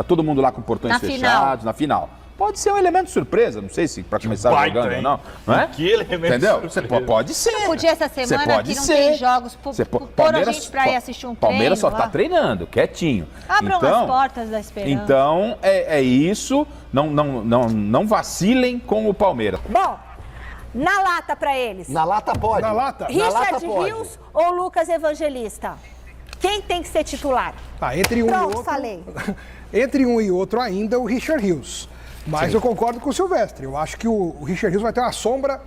Tá todo mundo lá com portões fechados, na final. Pode ser um elemento surpresa, não sei se para começar jogando ou não. Não é? Que elemento Entendeu? surpresa. Você pode ser. Não podia essa semana que não tem jogos, pôr a gente para ir assistir um treino. Palmeiras só tá treinando, quietinho. Abram as portas da esperança. Então, é isso. Não vacilem com o Palmeiras. Bom, na lata para eles. Na lata pode. Na lata? Richard Rios ou Lucas Evangelista? Quem tem que ser titular? Tá, entre um e outro. Falei. Entre um e outro ainda, o Richard Rios. Mas eu concordo com o Silvestre. Eu acho que o Richard Rios vai ter uma sombra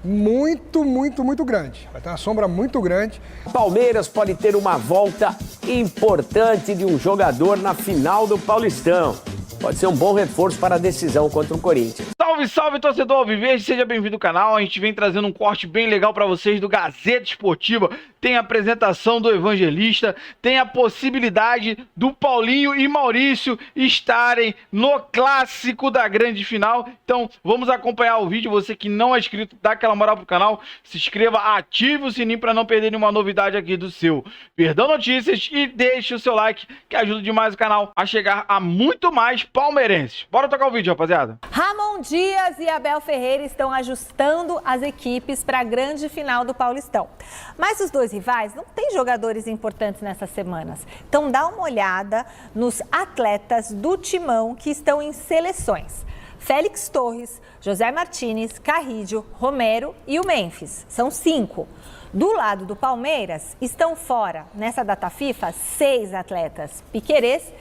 muito grande. Vai ter uma sombra muito grande. Palmeiras pode ter uma volta importante de um jogador na final do Paulistão. Pode ser um bom reforço para a decisão contra o Corinthians. Salve, salve, torcedor alviverde, seja bem-vindo ao canal. A gente vem trazendo um corte bem legal para vocês do Gazeta Esportiva. Tem a apresentação do Evangelista, tem a possibilidade do Paulinho e Maurício estarem no clássico da grande final. Então, vamos acompanhar o vídeo. Você que não é inscrito, dá aquela moral pro canal, se inscreva, ative o sininho para não perder nenhuma novidade aqui do seu Verdão Notícias e deixe o seu like, que ajuda demais o canal a chegar a muito mais palmeirenses. Bora tocar o vídeo, rapaziada. Ramon Dias e Abel Ferreira estão ajustando as equipes para a grande final do Paulistão. Mas os dois rivais não têm jogadores importantes nessas semanas. Então dá uma olhada nos atletas do timão que estão em seleções. Félix Torres, José Martínez, Carrídio, Romero e o Memphis. São 5. Do lado do Palmeiras, estão fora, nessa data FIFA, 6 atletas. Piquerez,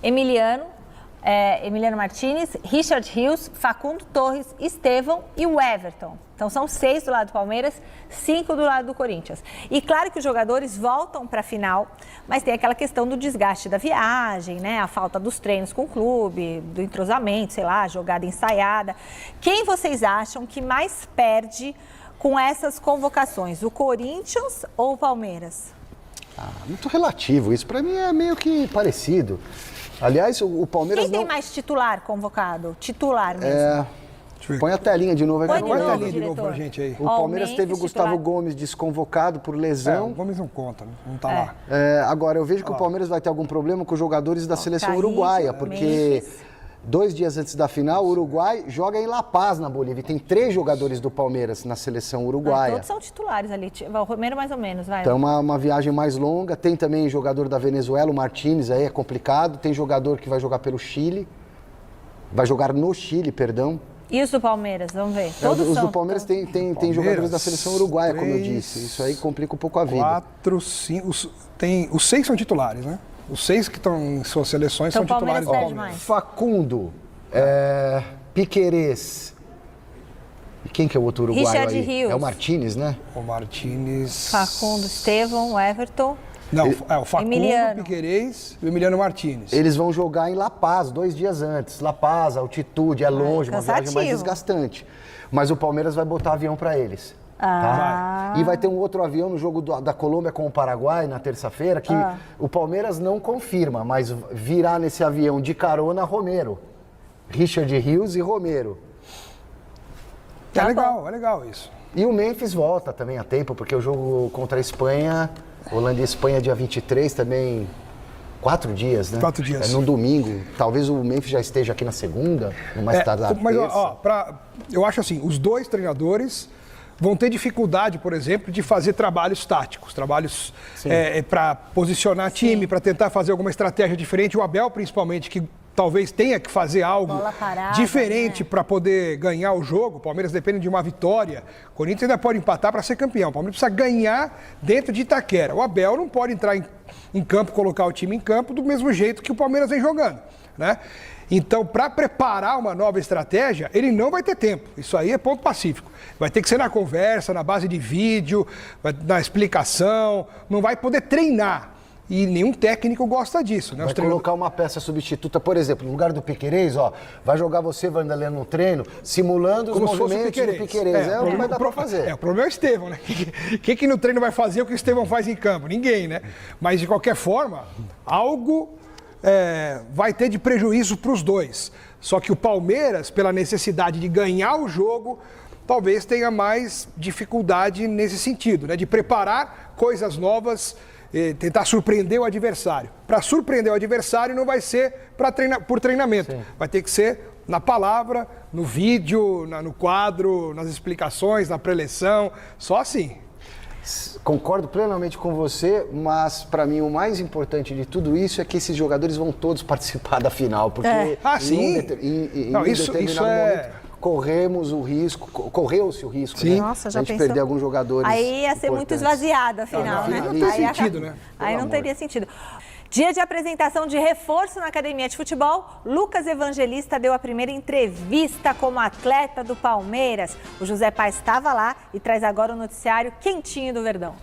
Emiliano Martínez, Richard Rios, Facundo Torres, Estevão e o Everton. Então são 6 do lado do Palmeiras, 5 do lado do Corinthians. E claro que os jogadores voltam para a final, mas tem aquela questão do desgaste da viagem, né? A falta dos treinos com o clube, do entrosamento, sei lá, jogada ensaiada. Quem vocês acham que mais perde com essas convocações? O Corinthians ou o Palmeiras? Muito relativo. Isso para mim é meio que parecido. Aliás, o Palmeiras Quem tem mais titular convocado? Titular mesmo. Põe a telinha de novo. Põe a telinha de novo pra gente aí. O Palmeiras teve o Gustavo Gomes desconvocado por lesão. O Gomes não conta, não tá lá. Agora, eu vejo que o Palmeiras vai ter algum problema com os jogadores da seleção uruguaia, porque 2 dias antes da final, o Uruguai joga em La Paz, na Bolívia. E tem 3 jogadores do Palmeiras na seleção uruguaia. Todos são titulares ali. O Romero mais ou menos, vai. Então, uma viagem mais longa. Tem também jogador da Venezuela, o Martínez, aí é complicado. Tem jogador que vai jogar pelo Chile. Vai jogar no Chile, perdão. E os do Palmeiras? Vamos ver. Todos os são. do Palmeiras tem jogadores da seleção uruguaia, como eu disse. Isso aí complica um pouco a vida. 4, 5... Os 6 são titulares, né? Os 6 que estão em suas seleções então, são titulares do Palmeiras. Palmeiras. Facundo, Piquerez. E quem que é o outro uruguaio Richard aí? Rios. É o Martínez, né? O Martínez... Facundo, Estevão, Everton... Não, o Facundo, Emiliano. Piquerez e o Emiliano Martínez. Eles vão jogar em La Paz, 2 dias antes. La Paz, altitude, é longe, uma viagem mais desgastante. Mas o Palmeiras vai botar avião para eles. Tá? E vai ter um outro avião no jogo da Colômbia com o Paraguai na terça-feira, que o Palmeiras não confirma, mas virá nesse avião de carona Romero. Richard Rios e Romero. É legal isso. E o Memphis volta também a tempo, porque o jogo contra a Espanha, Holanda e Espanha, dia 23, também 4 dias, né? 4 dias. É no domingo. Talvez o Memphis já esteja aqui na segunda, no mais tarde da mas, terça. Eu acho assim, os 2 treinadores vão ter dificuldade, por exemplo, de fazer trabalhos táticos, trabalhos para posicionar time, para tentar fazer alguma estratégia diferente. O Abel, principalmente, que talvez tenha que fazer algo diferente para poder ganhar o jogo. O Palmeiras depende de uma vitória. O Corinthians ainda pode empatar para ser campeão. O Palmeiras precisa ganhar dentro de Itaquera. O Abel não pode entrar em campo, colocar o time em campo do mesmo jeito que o Palmeiras vem jogando, né? Então, para preparar uma nova estratégia, ele não vai ter tempo. Isso aí é ponto pacífico. Vai ter que ser na conversa, na base de vídeo, na explicação. Não vai poder treinar. E nenhum técnico gosta disso, né? Vai colocar uma peça substituta, por exemplo, no lugar do Piquerez, vai jogar você, Vanderlei, no treino, simulando os movimentos do Piquerez. É o que vai dar para fazer. O problema é o Estevão, né? Quem que no treino vai fazer o que o Estevão faz em campo? Ninguém, né? Mas, de qualquer forma, algo vai ter de prejuízo para os 2. Só que o Palmeiras, pela necessidade de ganhar o jogo, talvez tenha mais dificuldade nesse sentido, né? De preparar coisas novas tentar surpreender o adversário. Para surpreender o adversário não vai ser por treinamento, vai ter que ser na palavra, no vídeo, no quadro, nas explicações, na preleção, só assim. Concordo plenamente com você, mas para mim o mais importante de tudo isso é que esses jogadores vão todos participar da final, porque em um determinado momento correu-se o risco, sim. Né? Nossa, já a gente pensou? perder alguns jogadores. Aí ia ser muito esvaziada a final, né? Aí não tem sentido, né? Aí não teria sentido. Dia de apresentação de reforço na academia de futebol, Lucas Evangelista deu a primeira entrevista como atleta do Palmeiras. O José Paz estava lá e traz agora o noticiário quentinho do Verdão.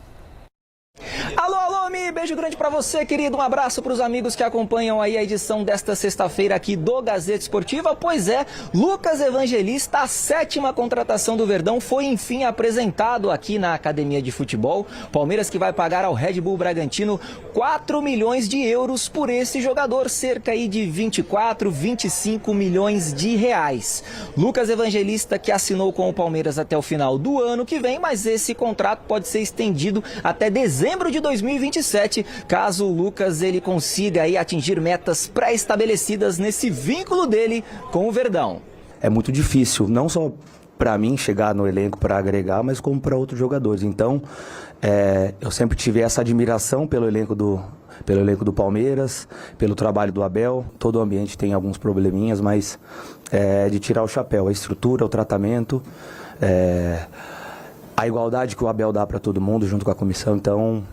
Alô, alô, Mi, beijo grande pra você, querido. Um abraço pros amigos que acompanham aí a edição desta sexta-feira aqui do Gazeta Esportiva. Pois é, Lucas Evangelista, a 7ª contratação do Verdão, foi enfim apresentado aqui na Academia de Futebol. Palmeiras que vai pagar ao Red Bull Bragantino 4 milhões de euros por esse jogador, cerca aí de 24, 25 milhões de reais. Lucas Evangelista que assinou com o Palmeiras até o final do ano que vem, mas esse contrato pode ser estendido até dezembro de 2027, caso o Lucas ele consiga aí atingir metas pré-estabelecidas nesse vínculo dele com o Verdão. É muito difícil, não só para mim chegar no elenco para agregar, mas como para outros jogadores. Então, eu sempre tive essa admiração pelo elenco do Palmeiras, pelo trabalho do Abel. Todo o ambiente tem alguns probleminhas, mas de tirar o chapéu, a estrutura, o tratamento, a igualdade que o Abel dá para todo mundo junto com a comissão, então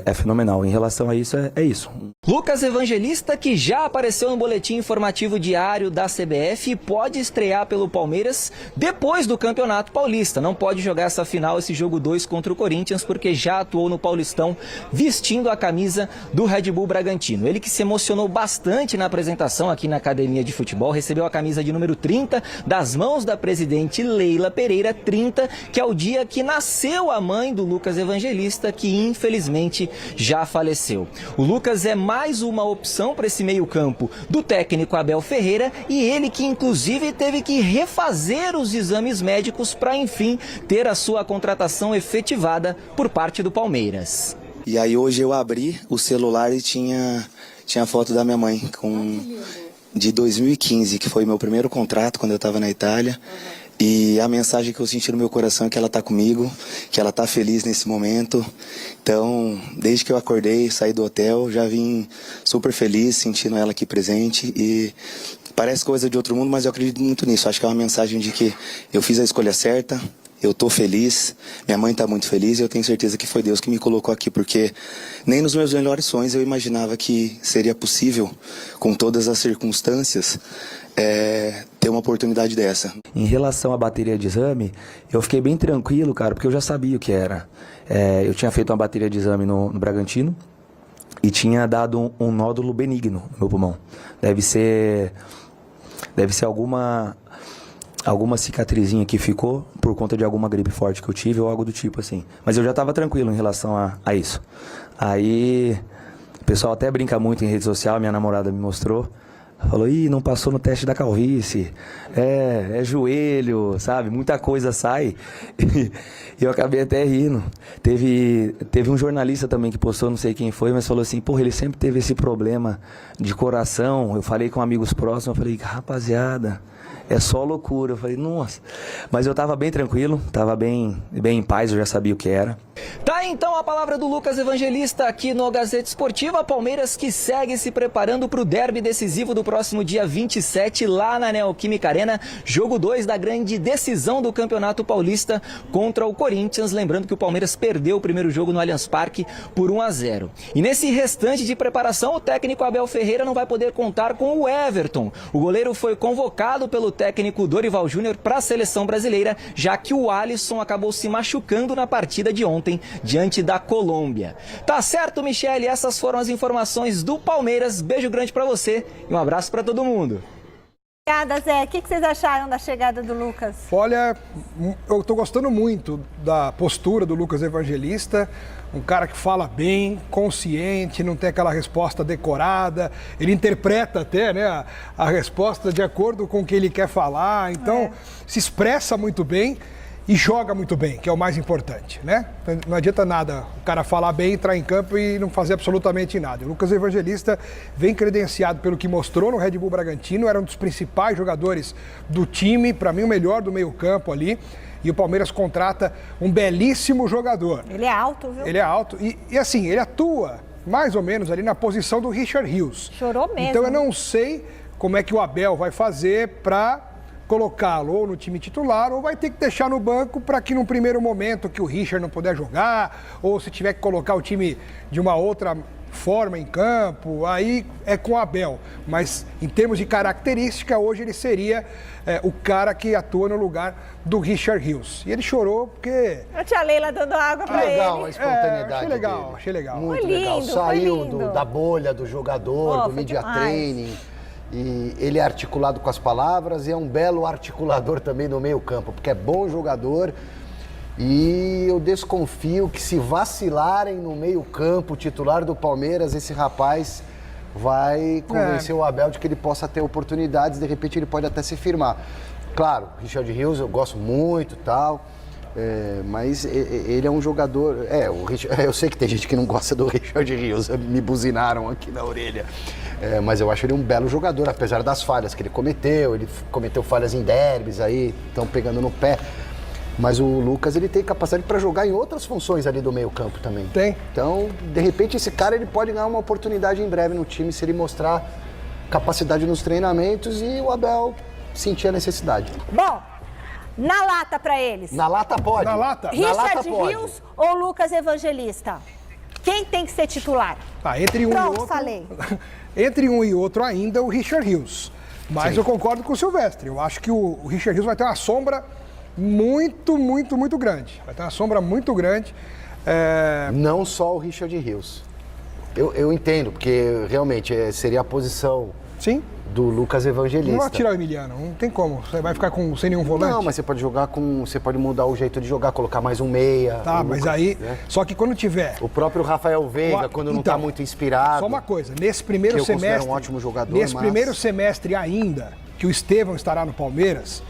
é fenomenal. Em relação a isso, é isso. Lucas Evangelista, que já apareceu no boletim informativo diário da CBF, pode estrear pelo Palmeiras depois do Campeonato Paulista. Não pode jogar essa final, esse jogo 2 contra o Corinthians, porque já atuou no Paulistão vestindo a camisa do Red Bull Bragantino. Ele que se emocionou bastante na apresentação aqui na Academia de Futebol, recebeu a camisa de número 30 das mãos da presidente Leila Pereira, 30, que é o dia que nasceu a mãe do Lucas Evangelista, que infelizmente já faleceu. O Lucas é mais uma opção para esse meio-campo do técnico Abel Ferreira, e ele que inclusive teve que refazer os exames médicos para enfim ter a sua contratação efetivada por parte do Palmeiras. E aí hoje eu abri o celular e tinha a foto da minha mãe de 2015, que foi meu primeiro contrato quando eu estava na Itália. E a mensagem que eu senti no meu coração é que ela está comigo, que ela está feliz nesse momento. Então, desde que eu acordei, saí do hotel, já vim super feliz, sentindo ela aqui presente. E parece coisa de outro mundo, mas eu acredito muito nisso. Acho que é uma mensagem de que eu fiz a escolha certa, eu estou feliz, minha mãe está muito feliz e eu tenho certeza que foi Deus que me colocou aqui, porque nem nos meus melhores sonhos eu imaginava que seria possível, com todas as circunstâncias, ter uma oportunidade dessa. Em relação à bateria de exame, eu fiquei bem tranquilo, cara, porque eu já sabia o que era. Eu tinha feito uma bateria de exame no Bragantino e tinha dado um nódulo benigno no meu pulmão. Deve ser alguma cicatrizinha que ficou por conta de alguma gripe forte que eu tive ou algo do tipo assim. Mas eu já estava tranquilo em relação a isso. Aí o pessoal até brinca muito em rede social, minha namorada me mostrou. Falou, não passou no teste da calvície, é joelho, sabe? Muita coisa sai. E eu acabei até rindo. Teve um jornalista também que postou, não sei quem foi, mas falou assim, ele sempre teve esse problema de coração. Eu falei com amigos próximos, eu falei, rapaziada, é só loucura. Eu falei, nossa. Mas eu tava bem tranquilo, tava bem em paz, eu já sabia o que era. Tá então a palavra do Lucas Evangelista aqui no Gazeta Esportiva. Palmeiras que segue se preparando para o derby decisivo do próximo dia 27 lá na Neoquímica Arena. Jogo 2 da grande decisão do Campeonato Paulista contra o Corinthians. Lembrando que o Palmeiras perdeu o primeiro jogo no Allianz Parque por 1-0. E nesse restante de preparação, o técnico Abel Ferreira não vai poder contar com o Everton. O goleiro foi convocado pelo técnico Dorival Júnior para a seleção brasileira, já que o Alisson acabou se machucando na partida de ontem diante da Colômbia. Tá certo, Michele? Essas foram as informações do Palmeiras. Beijo grande pra você e um abraço pra todo mundo. Obrigada, Zé. O que vocês acharam da chegada do Lucas? Olha, eu tô gostando muito da postura do Lucas Evangelista. Um cara que fala bem, consciente, não tem aquela resposta decorada. Ele interpreta até, né, a resposta de acordo com o que ele quer falar. Então, se expressa muito bem. e joga muito bem, que é o mais importante, né? Não adianta nada o cara falar bem, entrar em campo e não fazer absolutamente nada. O Lucas Evangelista vem credenciado pelo que mostrou no Red Bull Bragantino, era um dos principais jogadores do time, para mim o melhor do meio-campo ali. E o Palmeiras contrata um belíssimo jogador. Ele é alto, viu? Ele é alto e assim, ele atua mais ou menos ali na posição do Richard Rios. Chorou mesmo. Então eu não sei como é que o Abel vai fazer para colocá-lo ou no time titular ou vai ter que deixar no banco para que num primeiro momento que o Richard não puder jogar ou se tiver que colocar o time de uma outra forma em campo, aí é com o Abel. Mas em termos de característica, hoje ele seria o cara que atua no lugar do Richard Rios. E ele chorou porque... A tia Leila dando água pra ele. Legal a espontaneidade achei legal. Muito Foi lindo, legal. foi Saiu lindo. da bolha do jogador, do media training. E ele é articulado com as palavras e é um belo articulador também no meio campo, porque é bom jogador. E eu desconfio que se vacilarem no meio campo, o titular do Palmeiras, esse rapaz vai convencer o Abel de que ele possa ter oportunidades, de repente ele pode até se firmar. Claro, Richard Rios eu gosto muito e tal, mas ele é um jogador... eu sei que tem gente que não gosta do Richard Rios, me buzinaram aqui na orelha, mas eu acho ele um belo jogador, apesar das falhas que ele cometeu falhas em derbys aí, estão pegando no pé. Mas o Lucas, ele tem capacidade para jogar em outras funções ali do meio campo também. Tem. Então, de repente, esse cara ele pode ganhar uma oportunidade em breve no time se ele mostrar capacidade nos treinamentos e o Abel sentir a necessidade. Bom, na lata para eles. Na lata pode. Na lata? Richard Rios ou Lucas Evangelista? Quem tem que ser titular? Entre um Pronto, e outro, falei. Entre um e outro ainda, o Richard Rios. Mas eu concordo com o Silvestre. Eu acho que o Richard Rios vai ter uma sombra muito grande. Vai ter uma sombra muito grande. Não só o Richard Rios. Eu entendo, porque realmente seria a posição do Lucas Evangelista. Não vai tirar o Emiliano, não tem como. Você vai ficar sem nenhum volante? Não, mas você pode jogar você pode mudar o jeito de jogar, colocar mais um meia. Tá, mas Lucas, aí... né? Só que quando tiver... O próprio Rafael Veiga, quando não está muito inspirado... Só uma coisa, nesse primeiro semestre... Eu considero um ótimo jogador, primeiro semestre ainda, que o Estevão estará no Palmeiras...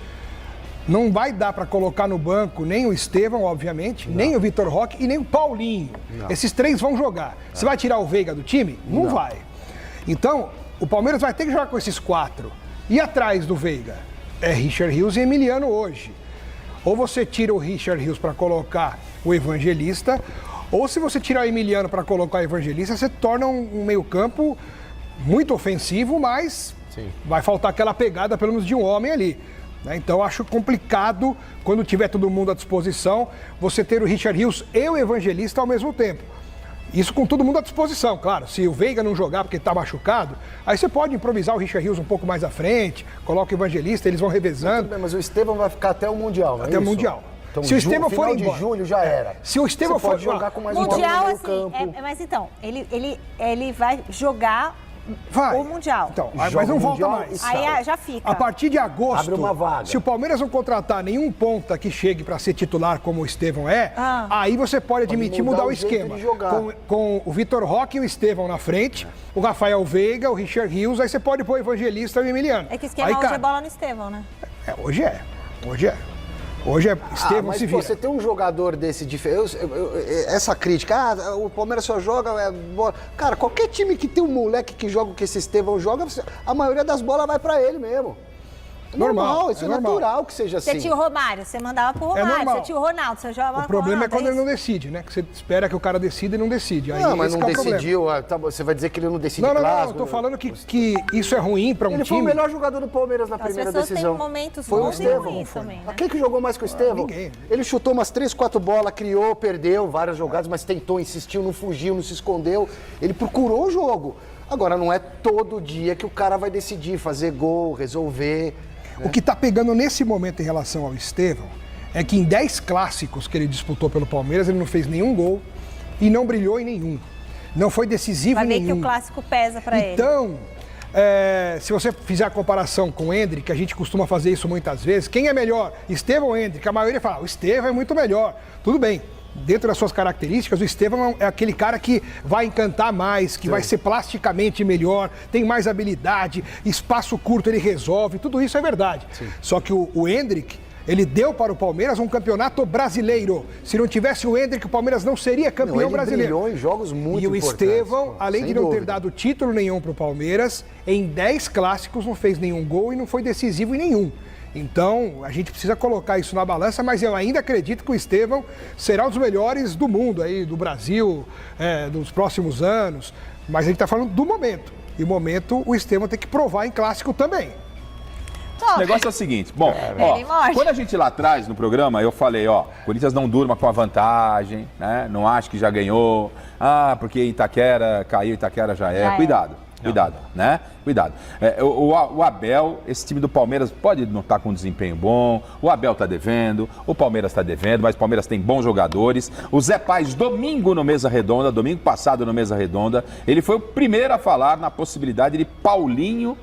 Não vai dar para colocar no banco nem o Estevão, obviamente, nem o Vitor Roque e nem o Paulinho. Esses três vão jogar. Você vai tirar o Veiga do time? Não vai. Então, o Palmeiras vai ter que jogar com esses quatro. E atrás do Veiga? É Richard Rios e Emiliano hoje. Ou você tira o Richard Rios para colocar o Evangelista, ou se você tirar o Emiliano para colocar o Evangelista, você torna um meio-campo muito ofensivo, mas vai faltar aquela pegada, pelo menos, de um homem ali. Então, acho complicado, quando tiver todo mundo à disposição, você ter o Richard Rios e o Evangelista ao mesmo tempo. Isso com todo mundo à disposição, claro. Se o Veiga não jogar porque está machucado, aí você pode improvisar o Richard Rios um pouco mais à frente, coloca o Evangelista, eles vão revezando. Tudo bem, mas o Estevão vai ficar até o Mundial, não é até o Mundial. Então, se o Estevão for embora... de julho já era. Se o Estevão for pode jogar com mais um Mundial, no campo. Mas então, ele vai jogar... o Mundial. Então, mas não volta mais. Aí já fica. A partir de agosto, abre uma vaga. Se o Palmeiras não contratar nenhum ponta que chegue para ser titular como o Estevão aí você pode admitir mudar o esquema. Com o Vitor Roque e o Estevão na frente, o Rafael Veiga, o Richard Rios, aí você pode pôr o Evangelista e o Emiliano. É que o esquema hoje é bola no Estevão, né? Hoje é. Hoje é Estevão mas se vira. Você tem um jogador desse diferente. Essa crítica, o Palmeiras só joga bola. Cara, qualquer time que tem um moleque que joga o que esse Estevão joga, a maioria das bolas vai pra ele mesmo. Normal, isso é natural que seja assim. Você tinha o Romário, você mandava pro Romário. Você tinha o Ronaldo, você jogava O problema é quando ele não decide, né? Que você espera que o cara decida e não decide. Aí não, mas não decidiu. Você vai dizer que ele não decide clássico? Não, eu tô falando que isso é ruim pra um time. Ele foi o melhor jogador do Palmeiras na primeira decisão. Foi o Estevão. Também, né? Quem que jogou mais que o Estevão? Ninguém. Ele chutou umas 3, 4 bolas, criou, perdeu várias jogadas, mas tentou, insistiu, não fugiu, não se escondeu. Ele procurou o jogo. Agora, não é todo dia que o cara vai decidir fazer gol, resolver... O que está pegando nesse momento em relação ao Estevão é que em 10 clássicos que ele disputou pelo Palmeiras, ele não fez nenhum gol e não brilhou em nenhum. Não foi decisivo em nenhum. Vai ver que o clássico pesa para ele. Então, se você fizer a comparação com o Endrick, que a gente costuma fazer isso muitas vezes, quem é melhor, Estevão ou Endrick? A maioria fala, o Estevão é muito melhor. Tudo bem. Dentro das suas características, o Estevão é aquele cara que vai encantar mais, que vai ser plasticamente melhor, tem mais habilidade, espaço curto ele resolve, tudo isso é verdade. Só que o Endrick, Ele deu para o Palmeiras um campeonato brasileiro. Se não tivesse o Endrick, o Palmeiras não seria campeão brasileiro. Brilhou em jogos muito importantes. E o Estevão, além de não ter dado título nenhum para o Palmeiras, em 10 clássicos não fez nenhum gol e não foi decisivo em nenhum. Então, a gente precisa colocar isso na balança, mas eu ainda acredito que o Estevão será um dos melhores do mundo, aí, do Brasil, dos próximos anos. Mas a gente está falando do momento. E o momento, o Estevão tem que provar em clássico também. O negócio é o seguinte, bom, quando a gente lá atrás no programa, eu falei, Corinthians não durma com a vantagem, né? Não acha que já ganhou, porque Itaquera caiu, Itaquera já é. Cuidado, né? Cuidado. O Abel, esse time do Palmeiras pode não estar com um desempenho bom, o Abel está devendo, o Palmeiras está devendo, mas o Palmeiras tem bons jogadores. O Zé Paes, domingo passado no Mesa Redonda, ele foi o primeiro a falar na possibilidade de Paulinho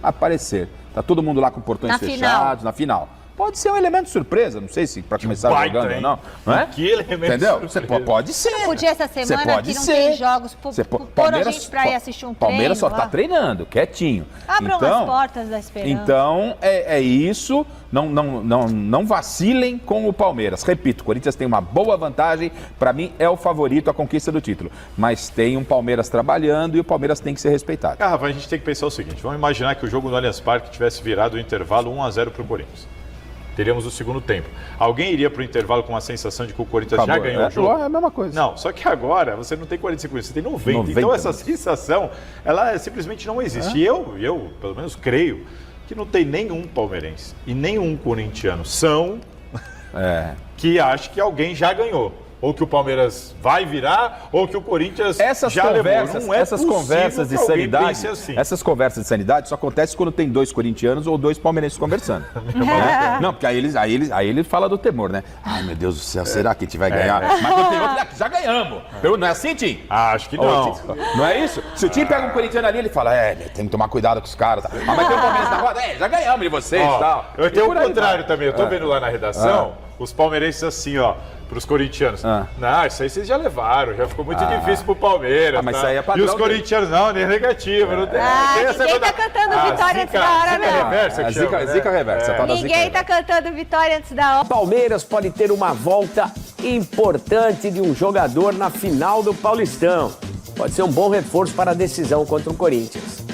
aparecer. Tá todo mundo lá com portões fechados, na final. Pode ser um elemento surpresa, não sei se para começar jogando ou não. Não é? Que elemento Entendeu? surpresa. Pode ser. Não podia essa semana que não tem jogos, pôr a gente para ir assistir um treino. Palmeiras só tá treinando, quietinho. Abram as portas da esperança. Então, é isso. Não vacilem com o Palmeiras. Repito, o Corinthians tem uma boa vantagem. Para mim, é o favorito à conquista do título. Mas tem um Palmeiras trabalhando e o Palmeiras tem que ser respeitado. A gente tem que pensar o seguinte. Vamos imaginar que o jogo no Allianz Parque tivesse virado o intervalo 1-0 para o Corinthians. Teríamos o segundo tempo. Alguém iria para o intervalo com a sensação de que o Corinthians já ganhou o jogo? É a mesma coisa. Não, só que agora você não tem 45 minutos, você tem 90. Então essa sensação, ela simplesmente não existe. E eu, pelo menos, creio que não tem nenhum palmeirense e nenhum corintiano que acha que alguém já ganhou. Ou que o Palmeiras vai virar, ou que o Corinthians já levou. Essas conversas de sanidade, assim. essas conversas de sanidade só acontecem quando tem 2 corintianos ou 2 palmeirenses conversando. Não, porque aí ele fala do temor, né? Ai, meu Deus do céu, será que a gente vai ganhar? Mas quando tem outro, já ganhamos. Não é assim, Tim? Acho que não. Não é isso? Se o Tim pega um corintiano ali, ele fala, tem que tomar cuidado com os caras. Mas tem um palmeirense na roda, já ganhamos de vocês e tal. Eu tenho o contrário também, eu tô vendo lá na redação, os palmeirenses assim, para os corintianos. Não, isso aí vocês já levaram, já ficou muito difícil pro Palmeiras. Mas isso aí é padrão. E os corintianos, não, nem negativo. Não tem, ninguém tá cantando vitória antes da hora, não. Zica reversa. Ninguém tá cantando vitória antes da hora. Palmeiras pode ter uma volta importante de um jogador na final do Paulistão. Pode ser um bom reforço para a decisão contra o Corinthians.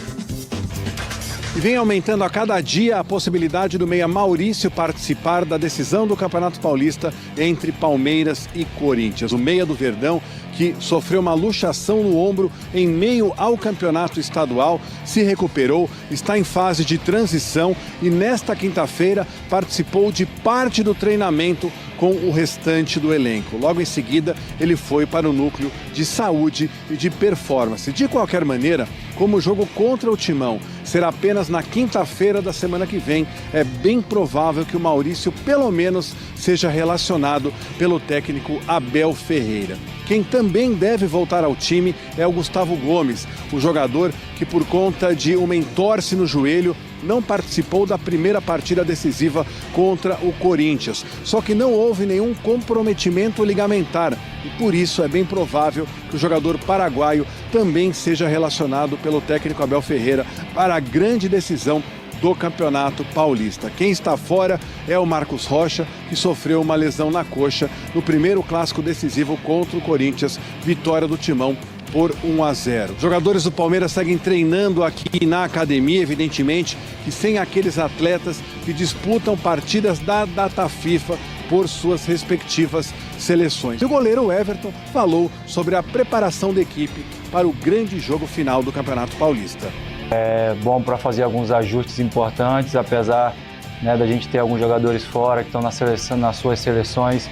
E vem aumentando a cada dia a possibilidade do meia Maurício participar da decisão do Campeonato Paulista entre Palmeiras e Corinthians. O meia do Verdão, que sofreu uma luxação no ombro em meio ao campeonato estadual, se recuperou, está em fase de transição e nesta quinta-feira participou de parte do treinamento com o restante do elenco. Logo em seguida, ele foi para o núcleo de saúde e de performance. De qualquer maneira, como o jogo contra o Timão será apenas na quinta-feira da semana que vem, é bem provável que o Maurício, pelo menos, seja relacionado pelo técnico Abel Ferreira. Quem também deve voltar ao time é o Gustavo Gomes, o jogador que, por conta de uma entorse no joelho, não participou da primeira partida decisiva contra o Corinthians. Só que não houve nenhum comprometimento ligamentar e por isso é bem provável que o jogador paraguaio também seja relacionado pelo técnico Abel Ferreira para a grande decisão do Campeonato Paulista. Quem está fora é o Marcos Rocha, que sofreu uma lesão na coxa no primeiro clássico decisivo contra o Corinthians, vitória do Timão por 1-0. Os jogadores do Palmeiras seguem treinando aqui na academia, evidentemente, que sem aqueles atletas que disputam partidas da data FIFA por suas respectivas seleções. E o goleiro Everton falou sobre a preparação da equipe para o grande jogo final do Campeonato Paulista. É bom para fazer alguns ajustes importantes, apesar da gente ter alguns jogadores fora que estão nas suas seleções,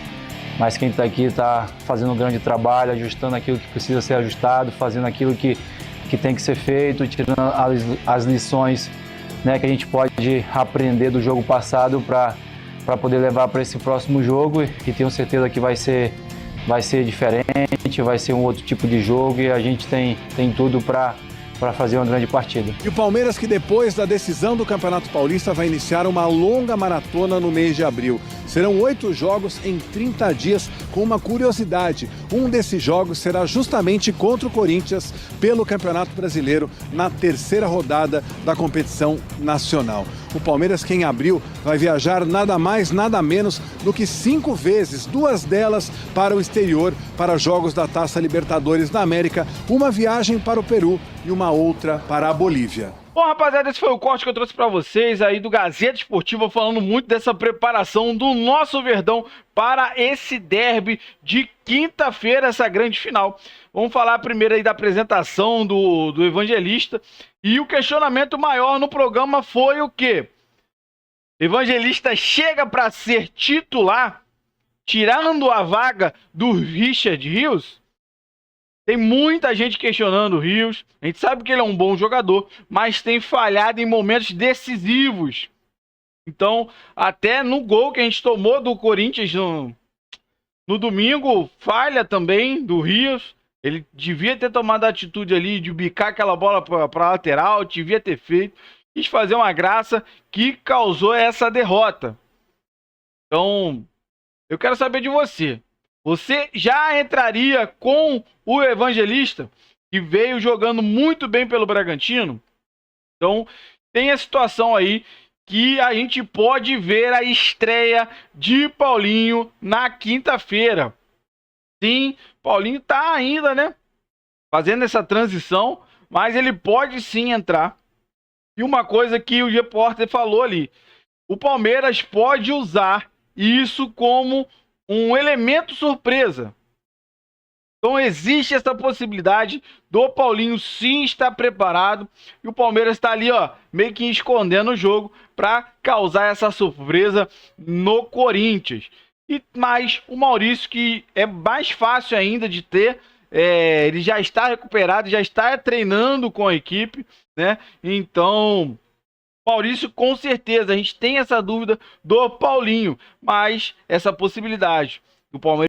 mas quem está aqui está fazendo um grande trabalho, ajustando aquilo que precisa ser ajustado, fazendo aquilo que tem que ser feito, tirando as lições que a gente pode aprender do jogo passado para poder levar para esse próximo jogo, e tenho certeza que vai ser diferente, vai ser um outro tipo de jogo e a gente tem tudo para fazer uma grande partida. E o Palmeiras, que depois da decisão do Campeonato Paulista vai iniciar uma longa maratona no mês de abril. Serão 8 jogos em 30 dias, com uma curiosidade. Um desses jogos será justamente contra o Corinthians pelo Campeonato Brasileiro, na terceira rodada da competição nacional. O Palmeiras, que em abril vai viajar nada mais, nada menos do que 5 vezes, 2 delas para o exterior, para jogos da Taça Libertadores da América, uma viagem para o Peru e uma outra para a Bolívia. Bom, rapaziada, esse foi o corte que eu trouxe pra vocês aí do Gazeta Esportiva, falando muito dessa preparação do nosso Verdão para esse derby de quinta-feira, essa grande final. Vamos falar primeiro aí da apresentação do Evangelista. E o questionamento maior no programa foi o quê? Evangelista chega para ser titular, tirando a vaga do Richard Rios? Tem muita gente questionando o Rios. A gente sabe que ele é um bom jogador, mas tem falhado em momentos decisivos. Então, até no gol que a gente tomou do Corinthians no domingo, falha também do Rios. Ele devia ter tomado a atitude ali de bicar aquela bola para a lateral, devia ter feito. Quis fazer uma graça que causou essa derrota. Então, eu quero saber de você. Você já entraria com o Evangelista, que veio jogando muito bem pelo Bragantino? Então, tem a situação aí que a gente pode ver a estreia de Paulinho na quinta-feira. Sim, Paulinho tá ainda, né, fazendo essa transição, mas ele pode sim entrar. E uma coisa que o repórter falou ali, o Palmeiras pode usar isso como um elemento surpresa. Então existe essa possibilidade do Paulinho sim estar preparado e o Palmeiras está ali, ó, meio que escondendo o jogo para causar essa surpresa no Corinthians. Mas o Maurício, que é mais fácil ainda de ter, ele já está recuperado, já está treinando com a equipe, né? Então, Maurício, com certeza, a gente tem essa dúvida do Paulinho, mas essa possibilidade do Palmeiras